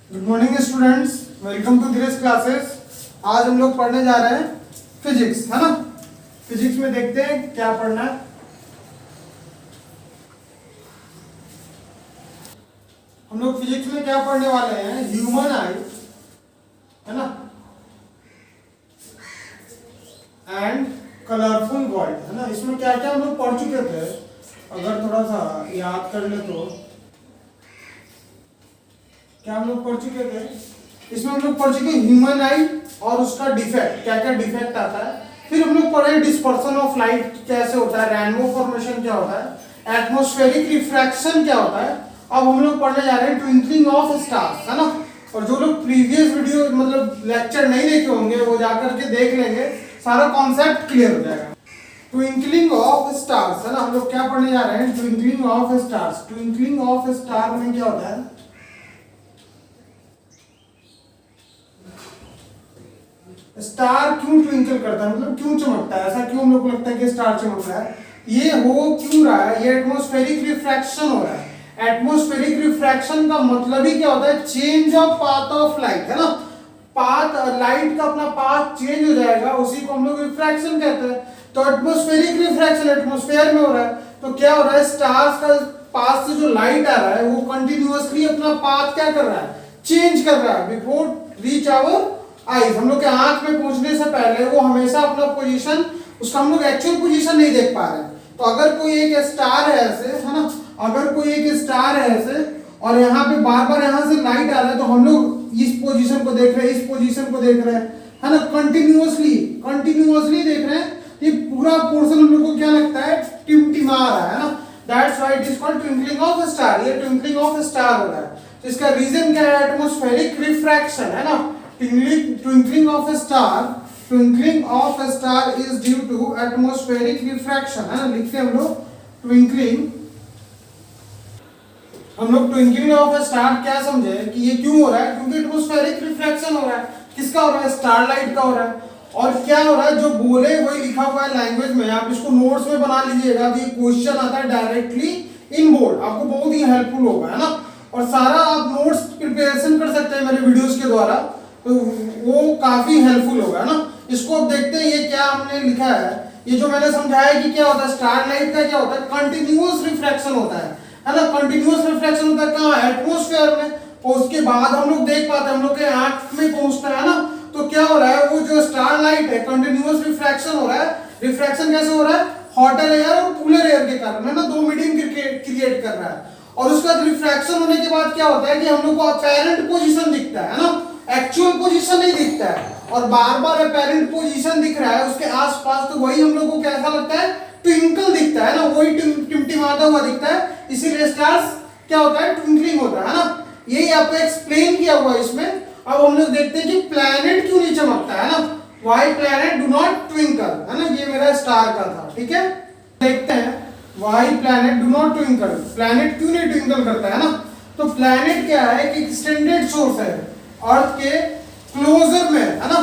Good morning students, welcome to Dheeraj classes. आज हम लोग पढ़ने जा रहे हैं फिजिक्स, है ना। फिजिक्स में देखते हैं क्या पढ़ना है। हम लोग फिजिक्स में क्या पढ़ने वाले हैं, ह्यूमन आई, है ना, एंड कलरफुल वर्ल्ड, है ना। इसमें क्या क्या हम लोग पढ़ चुके थे, अगर थोड़ा सा याद कर ले तो क्या हम लोग पढ़ चुके थे। इसमें हम लोग पढ़ चुके ह्यूमन आई और उसका डिफेक्ट, क्या क्या डिफेक्ट आता है। फिर हम लोग पढ़े डिस्पर्सन ऑफ लाइट कैसे होता है, रेनबो फॉर्मेशन क्या होता है, एटमॉस्फेरिक रिफ्रैक्शन क्या होता है। अब हम लोग पढ़ने जा रहे हैं ट्विंकलिंग ऑफ स्टार्स, है ना। और जो लोग प्रीवियस वीडियो मतलब लेक्चर नहीं देखे होंगे वो जाकर के देख लेंगे, सारा कॉन्सेप्ट क्लियर हो जाएगा। ट्विंकलिंग ऑफ स्टार्स, है ना। हम लोग क्या पढ़ने जा रहे हैं, twinkling of stars. Twinkling of star में क्या होता है, स्टार क्यों ट्विंकल करता है, मतलब क्यों चमकता है, ऐसा क्यों हम लोग को लगता है कि स्टार चमक रहा है, ये हो क्यों रहा है, ये एटमॉस्फेरिक रिफ्रैक्शन हो रहा है। एटमॉस्फेरिक रिफ्रैक्शन का मतलब ही क्या होता है, change of path of light, है ना। पाथ, लाइट का अपना पाथ चेंज हो जाएगा, उसी को हम लोग रिफ्रैक्शन कहते हैं। तो एटमॉस्फेरिक रिफ्रैक्शन एटमॉस्फेयर में हो रहा है, तो क्या हो रहा है, स्टार्स का पास से जो लाइट आ रहा है वो कंटिन्यूअसली अपना पाथ क्या कर रहा है, चेंज कर रहा है बिफोर रीच आवर आईज। हम लोग के आंख में पहुंचने से पहले वो हमेशा अपना पोजीशन, उसका हम लोग एक्चुअल पोजीशन नहीं देख पा रहे हैं। तो अगर कोई एक स्टार है ऐसे, है ना, अगर कोई एक स्टार है ऐसे और यहाँ पे बार बार यहाँ से लाइट आ रहा है, तो हम लोग इस पोजीशन को देख रहे हैं, इस पोजीशन को देख रहे हैं, है ना, कंटिन्यूअसली देख रहे हैं। ये पूरा पोर्शन हम लोग को क्या लगता है, टिमटिमा रहा है ना। That's why it is called twinkling of star. ये ट्विंकलिंग ऑफ स्टार हो रहा है। तो इसका रीजन क्या है, एटमॉस्फेरिक रिफ्रैक्शन, है ना। Twinkling of a star is due to atmospheric refraction, है ना। लिखते हैं हम लोग twinkling of a star क्या समझे कि ये क्यों हो रहा है, क्योंकि एटमॉस्फेरिक रिफ्रैक्शन हो रहा है। किसका हो रहा है, स्टारलाइट का हो रहा है। और क्या हो रहा है, जो बोले वही लिखा हुआ है लैंग्वेज में, आप इसको नोट्स में बना लीजिएगा। ये क्वेश्चन आता है डायरेक्टली इन बोर्ड, आपको बहुत ही हेल्पफुल होगा, है ना। और सारा आप नोट्स प्रिपरेशन कर सकते हैं मेरे वीडियोस के द्वारा, तो वो काफी हेल्पफुल होगा ना। इसको अब देखते हैं, ये क्या हमने लिखा है। ये जो मैंने समझाया कि क्या होता है, स्टारलाइट का क्या होता है, कंटिन्यूअस रिफ्रैक्शन होता है ना। कंटिन्यूअस रिफ्रैक्शन होता है कहाँ, एटमॉस्फेयर में। और उसके बाद हम लोग देख पाते हैं, हम लोग के आंख में पहुंचता है ना। तो क्या हो रहा है, वो जो स्टारलाइट है कंटिन्यूअस रिफ्रैक्शन हो रहा है। रिफ्रैक्शन कैसे हो रहा है, हॉटर एयर और कूलर एयर के कारण, है ना, दो मीडियम क्रिएट कर रहा है। और उसके बाद रिफ्रैक्शन होने के बाद क्या होता है कि हम लोग को अपेरेंट पोजीशन दिखता है ना, एक्चुअल पोजीशन नहीं दिखता है। और बार बार अपेरेंट पोजीशन दिख रहा है उसके आसपास, तो वही हम लोग को कैसा लगता है, ट्विंकल दिखता है ना, वही टिमटिमाता हुआ दिखता है। इसीलिए स्टार्स क्या होता है, ट्विंकलिंग होता है ना। यही आपको एक्सप्लेन किया हुआ है इसमें। अब हम लोग देखते हैं कि प्लैनेट क्यों नहीं चमकता, है ना। Why planet do not twinkle, है ना। ये मेरा स्टार का था, ठीक है। देखते हैं why planet do not twinkle, planet क्यों नहीं ट्विंकल करता, है ना। तो प्लैनेट क्या है कि एक्सटेंडेड सोर्स है अर्थ के क्लोजर में, है ना।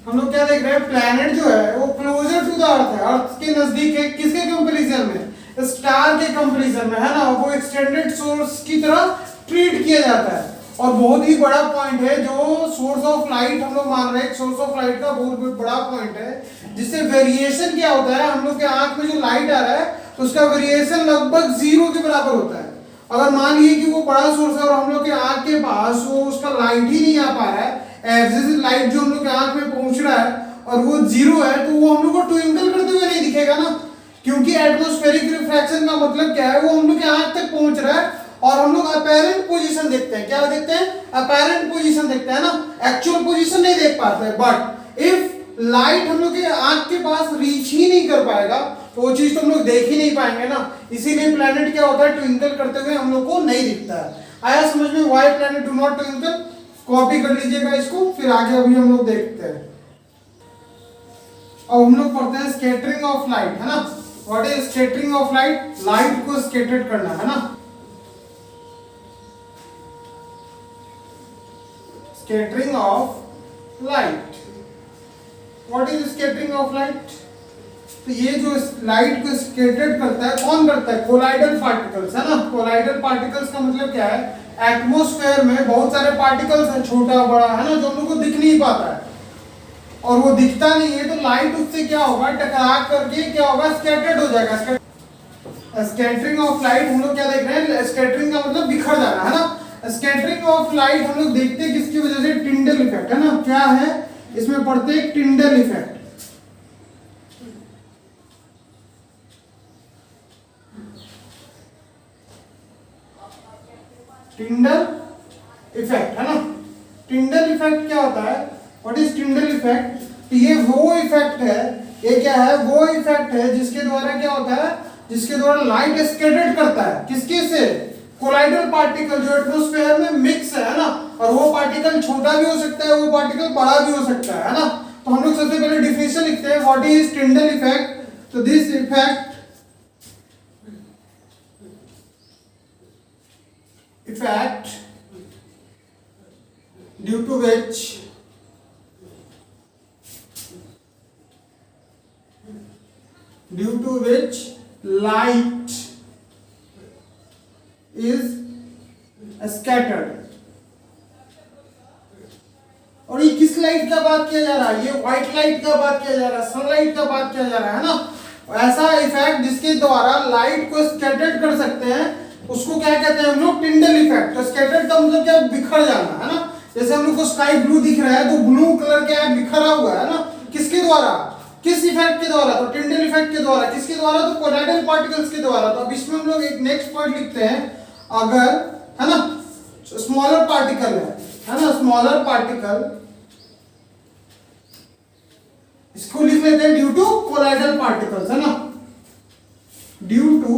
हम लोग क्या देख रहे हैं, प्लैनेट जो है वो क्लोजर टू द अर्थ है, अर्थ के नजदीक है। किसके कंपैरिजन में, स्टार के कंपैरिजन में, है ना। वो एक्सटेंडेड सोर्स की तरह ट्रीट किया जाता है। और बहुत ही बड़ा पॉइंट है, जो सोर्स ऑफ लाइट हम लोग मान रहे हैं, सोर्स ऑफ लाइट का बहुत बड़ा पॉइंट है, जिससे वेरिएशन क्या होता है, हम लोग के आंख में जो लाइट आ रहा है तो उसका वेरिएशन लगभग 0 के बराबर होता है। अगर मान लीजिए कि वो बड़ा सोर्स है और हम लोग के आंख के पास वो उसका लाइट ही नहीं आ पा रहा है, एवरेज लाइट जो हम लोग के आंख में पहुंच रहा है और वो 0 है, तो वो हम लोग को ट्विंकल करते हुए नहीं दिखेगा ना। क्योंकि एटमॉस्फेरिक रिफ्रैक्शन का मतलब क्या है, वो हम लोग के आंख तक पहुंच रहा है और हम लोग अपेरेंट पोजीशन देखते हैं। क्या देखते हैं, अपेरेंट पोजीशन देखते हैं ना, एक्चुअल पोजीशन नहीं देख पाते हैं। बट इफ लाइट हम लोग के आंख के पास रीच ही नहीं कर पाएगा तो वो चीज तो हम लोग देख ही नहीं पाएंगे ना। इसीलिए प्लैनेट क्या होता है, ट्विंकल करते हुए हम लोग को नहीं दिखता है। आया समझ में, why planet do not twinkle. Copy कर लीजिएगा इसको, फिर आगे अभी हम लोग देखते हैं। अब हम लोग पढ़ते हैं स्कैटरिंग ऑफ लाइट, है ना। What is scattering of light, light को स्कैटर्ड करना, है ना। Scattering of light, what is scattering of light. तो ये जो लाइट को स्कैटर्ड करता है, कौन करता है, कोलाइडल पार्टिकल्स, है ना। कोलाइडल पार्टिकल्स का मतलब क्या है, एटमॉस्फेयर में बहुत सारे पार्टिकल्स हैं, छोटा बड़ा, है ना, जो हम लोग को दिख नहीं पाता है, और वो दिखता नहीं है, तो लाइट उससे क्या होगा, टकरा करके क्या होगा, स्कैटर्ड हो जाएगा। स्कैटरिंग ऑफ लाइट हम लोग क्या देख रहे हैं, स्कैटरिंग का मतलब बिखर जाना, है ना। स्कैटरिंग ऑफ लाइट हम लोग देखते हैं किसकी वजह से, टिंडल इफेक्ट, है ना। क्या है इसमें पढ़ते हैं, टिंडल इफेक्ट। टिंडल इफेक्ट, है ना। टिंडल इफेक्ट क्या होता है, व्हाट इज टिंडल इफेक्ट? ये वो इफेक्ट है, ये क्या है, वो इफेक्ट है जिसके द्वारा क्या होता है, जिसके द्वारा लाइट स्कैटर्ड करता है, किसके से, कोलाइडल पार्टिकल जो एटमॉस्फेयर में मिक्स है ना। और वो पार्टिकल छोटा भी हो सकता है, वो पार्टिकल बड़ा भी हो सकता है ना। तो हम लोग सबसे पहले डिफिनेशन लिखते हैं, व्हाट इज टिंडल इफेक्ट। तो this effect due to which light is scattered। और ये किस लाइट का बात किया जा रहा है, ये व्हाइट लाइट का बात किया जा रहा है, सनलाइट का बात किया जा रहा है ना। ऐसा इफेक्ट जिसके द्वारा लाइट को स्कैटर्ड कर सकते हैं, उसको क्या कहते हैं हम लोग, टिंडल इफेक्ट। तो स्कैटर्ड का मतलब क्या, बिखर जाना, है ना। जैसे हम लोग को स्काई ब्लू दिख रहा है, तो ब्लू कलर क्या है, बिखरा हुआ है ना। किसके द्वारा, किस इफेक्ट के द्वारा, तो टिंडल इफेक्ट के द्वारा। किसके द्वारा, तो कोलाइडल पार्टिकल्स के द्वारा। तो अब इसमें हम लोग एक नेक्स्ट पॉइंट लिखते हैं, अगर, है ना, स्मॉलर पार्टिकल है ना, स्मॉलर पार्टिकल, इसको लिख लेते हैं ड्यू टू कोलाइडल पार्टिकल्स, है ना, ड्यू टू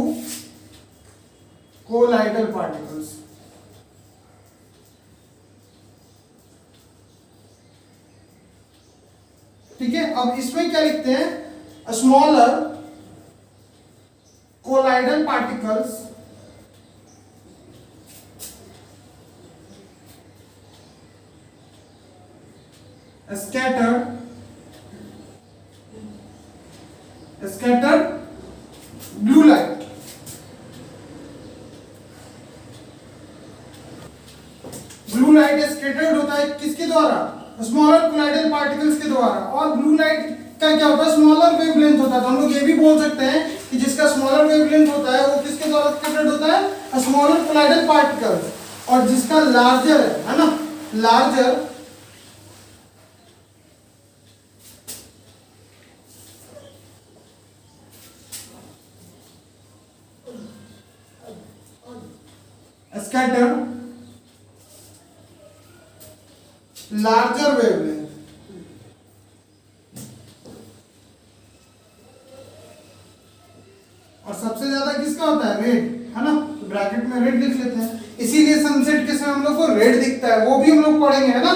कोलाइडल पार्टिकल्स। ठीक है, अब इसमें क्या लिखते हैं, smaller colloidal particles scattered blue light। Blue light scattered होता है किसके द्वारा, स्मॉलर कोलाइडल पार्टिकल्स के द्वारा। और ब्लू लाइट का क्या होता है, स्मॉलर वेवलेंथ होता है। तो हम लोग ये भी बोल सकते हैं कि जिसका स्मॉलर वेवलेंथ होता है वो किसके द्वारा स्कैटर्ड होता है, स्मॉलर कोलाइडल पार्टिकल्स। और जिसका लार्जर है ना, लार्जर scattered larger wavelength। और सबसे ज्यादा किसका होता है, रेड, है ना। तो ब्रैकेट में रेड लिख लेते हैं, इसीलिए सनसेट के समय हम लोग को रेड दिखता है, वो भी हम लोग पढ़ेंगे, है ना।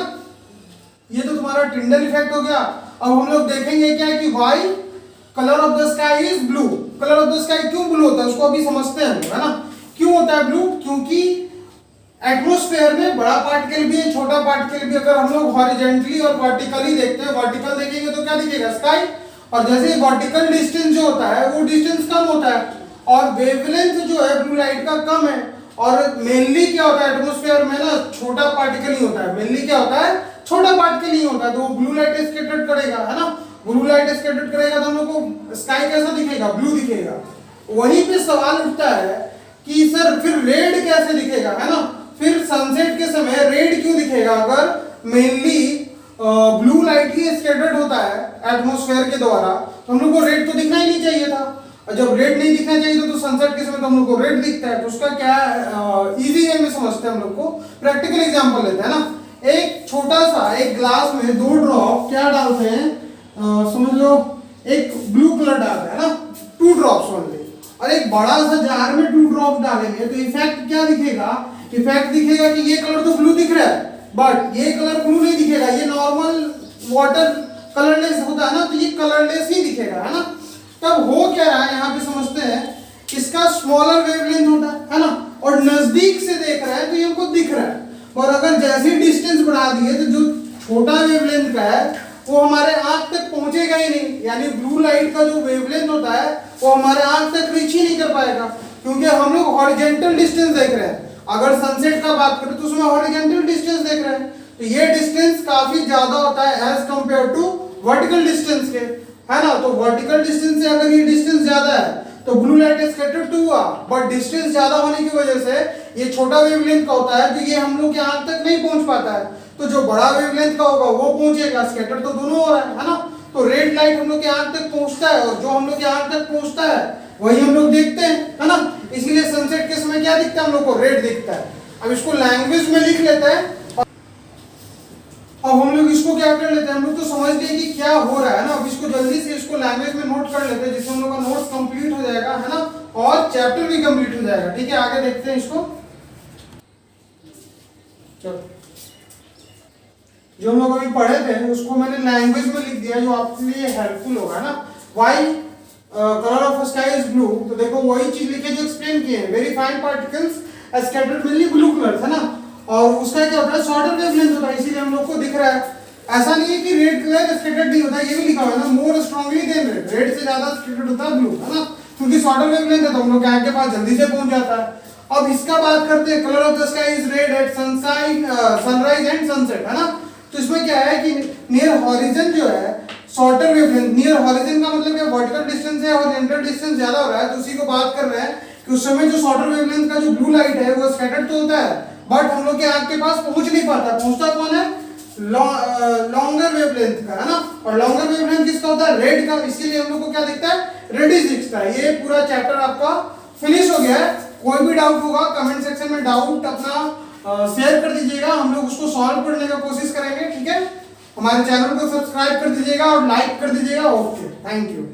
ये तो तुम्हारा टिंडल इफेक्ट हो गया। अब हम लोग देखेंगे क्या कि why colour of the sky is blue. Colour of the sky क्यों ब्लू होता है, उसको अभी समझते हैं, है ना। क्यों होता है ब्लू, क्योंकि एटमॉस्फेयर में बड़ा पार्टिकल भी है, छोटा पार्टिकल भी। अगर हम लोग हॉरिजॉन्टली और वर्टिकली देखते हैं, वर्टिकल देखेंगे तो क्या दिखेगा, स्काई। और जैसे वर्टिकल डिस्टेंस जो होता है वो डिस्टेंस कम होता है, और वेवलेंथ जो है ब्लू लाइट का कम है। और मेनली क्या होता है एटमॉस्फेयर में ना, छोटा पार्टिकल ही होता है, मेनली क्या होता है, छोटा पार्टिकल ही होता है। तो वो ब्लू लाइट स्कैटर्ड करेगा, है ना। ब्लू लाइट स्कैटर्ड करेगा तो हम लोग को स्काई कैसा दिखेगा, ब्लू दिखेगा। वहीं पे सवाल उठता है कि सर फिर रेड कैसे दिखेगा, है ना। फिर सनसेट के समय रेड क्यों दिखेगा, अगर मेनली ब्लू लाइट ही स्कैटर्ड होता है एटमॉस्फेयर के द्वारा, तो हम लोग को रेड तो दिखना ही नहीं चाहिए था। और जब रेड नहीं दिखना चाहिए तो सनसेट के समय तो हम लोग को रेड दिखता है। तो उसका क्या इजी वे में समझते हैं हम लोग को, प्रैक्टिकल एग्जांपल लेते हैं ना। एक छोटा सा एक ग्लास में 2 ड्रॉप क्या डालते हैं, समझ लो एक ब्लू कलर डालते हैं ना, 2 ड्रॉप्स ओनली। और एक बड़ा सा जार में 2 ड्रॉप डालेंगे तो इफेक्ट क्या दिखेगा, इफेक्ट दिखेगा कि ये कलर तो ब्लू दिख रहा है बट ये कलर ब्लू नहीं दिखेगा, ये नॉर्मल वाटर कलरलेस होता है ना, तो ये कलरलेस ही दिखेगा, है ना। तब हो क्या रहा है यहाँ पे समझते हैं, इसका स्मॉलर वेवलेंथ होता है ना, और नजदीक से देख रहा है तो ये हमको दिख रहा है। और अगर जैसे डिस्टेंस बढ़ा दिए तो जो छोटा वेवलेंथ का है वो हमारे आंख तक पहुंचेगा ही नहीं, यानी ब्लू लाइट का जो वेवलेंथ होता है वो हमारे आंख तक रीच ही नहीं कर पाएगा, क्योंकि हम लोग हॉरिजॉन्टल डिस्टेंस देख रहे हैं। अगर सनसेट का बात करें तो उसमें हॉरिजॉन्टल डिस्टेंस देख रहे हैं, तो ये डिस्टेंस काफी ज्यादा होता है as compare to vertical distance के, है ना। तो वर्टिकल डिस्टेंस से अगर ये डिस्टेंस ज्यादा है तो ब्लू लाइट इज स्कैटर्ड टू हुआ, बट डिस्टेंस ज्यादा होने की वजह से ये छोटा वेवलेंथ का होता है, तो ये हम लोग के आंख तक नहीं पहुंच पाता है। तो जो बड़ा वेवलेंथ का होगा वो पहुंचेगा, स्कैटर तो दोनों हो रहा है ना। तो रेड लाइट हम लोग के आंख तक पहुंचता है, और जो हम लोग के आंख तक पहुंचता है वही हम लोग देखते हैं, है ना। इसलिए सनसेट के समय क्या दिखता है हम लोग को, रेड दिखता है। अब इसको लैंग्वेज में लिख लेते हैं। अब हम लोग इसको क्या कर लेते हैं, हम लोग तो समझ गए कि क्या हो रहा है ना। अब इसको जल्दी से इसको लैंग्वेज में नोट कर लेते हैं, जिससे हम लोग का नोट्स कंप्लीट हो जाएगा, है ना, और चैप्टर भी कंप्लीट हो जाएगा। ठीक है, आगे देखते हैं इसको। चलो, जो हम लोग अभी पढ़े थे उसको मैंने लैंग्वेज में लिख दिया, जो आपके लिए हेल्पफुल होगा ना। Why colour of sky is blue, तो देखो वही चीज लिखे जो एक्सप्लेन किए हैं। Very fine particles scattered mainly blue colour, है ना। और उसका क्या होता है, शॉर्टर वेवलेंथ होता है, इसीलिए हम लोग को दिख रहा है। ऐसा नहीं है कि रेड कलर स्कैटर्ड नहीं होता, ये भी लिखा हुआ है ना, more strongly than red, red से ज्यादा स्कैटर्ड होता है ब्लू, है ना, क्योंकि शॉर्टर वेवलेंथ है तो हम लोग के आंख के पास जल्दी से पहुंच जाता है। अब इसका बात करते हैं, colour of the sky is red at sunrise and sunset, है ना। तो इसमें क्या है कि नियर हॉरिजन जो है शॉर्टर वेवलेंथ, नियर हॉरिजन का मतलब क्या, वर्टिकल डिस्टेंस है और इंटर डिस्टेंस ज्यादा हो रहा है, तो उसी को बात कर रहे हैं कि उस समय जो शॉर्टर वेवलेंथ का जो ब्लू लाइट है वो स्कैटर्ड तो होता है, बट हम लोग के आंख के पास पहुंच नहीं पाता। पहुंचता कौन है, लॉन्गर वेवलेंथ का, है ना। और लॉन्गर वेवलेंथ किसका होता है, रेड का, इसीलिए हम लोग को क्या दिखता है, रेडिश दिखता है। ये पूरा चैप्टर आपका फिनिश हो गया है। कोई भी डाउट होगा कमेंट सेक्शन में डाउट अपना शेयर कर दीजिएगा, हम लोग उसको सॉल्व करने का कोशिश करेंगे। ठीक है, हमारे चैनल को सब्सक्राइब कर दीजिएगा और लाइक कर दीजिएगा। Okay, thank you.